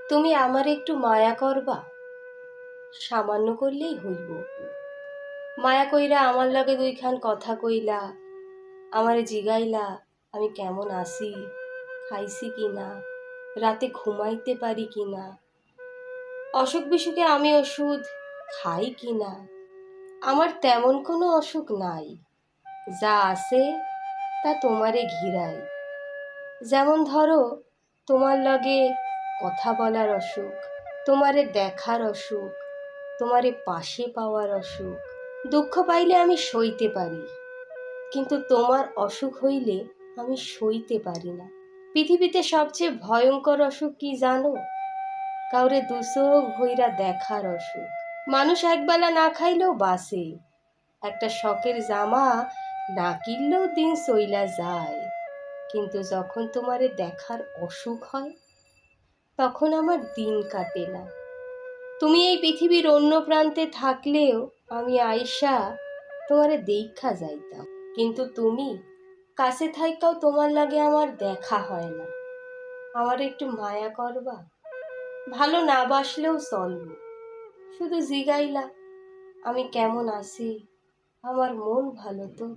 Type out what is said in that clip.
তুমি আমার একটু মায়া করবা, সামান্য করলেই হইব। মায়া কইরা আমার লগে দুইখান কথা কইলা, আমারে জিগাইলা আমি কেমন আছি, খাইছি কিনা, রাতে ঘুমাইতে পারি কিনা, অসুখ বিসুখে আমি ওষুধ খাই কিনা। আমার তেমন কোনো অসুখ নাই, যা আছে তা তোমারে ঘিরাই। যেমন ধরো, তোমার লগে কথা বলার অসুখ, তোমারে দেখার অসুখ, তোমারে পাশে পাওয়ার অসুখ। দুঃখ পাইলে আমি সইতে পারি, কিন্তু তোমার অসুখ হইলে আমি সইতে পারি না। পৃথিবীতে সবচেয়ে ভয়ঙ্কর অসুখ কি জানো? কাউরে দুচোখ ভইরা দেখার অসুখ। মানুষ একবেলা না খাইলেও বাঁচে, একটা শখের জামা না কিনলেও দিন চইলা যায়, কিন্তু যখন তোমারে দেখার অসুখ হয় তখন আমার দিন কাটে না। তুমি এই পৃথিবীর অন্য প্রান্তে থাকলেও আমি আইসা তোমারে দেইখা যাইতাম, কিন্তু তুমি কাছে থাইকাও তোমার লাগে আমার দেখা হয় না। আমার একটু মায়া করবা, ভালো না বাসলেও চলবে, শুধু জিগাইলা আমি কেমন আছি, আমার মন ভালো তো।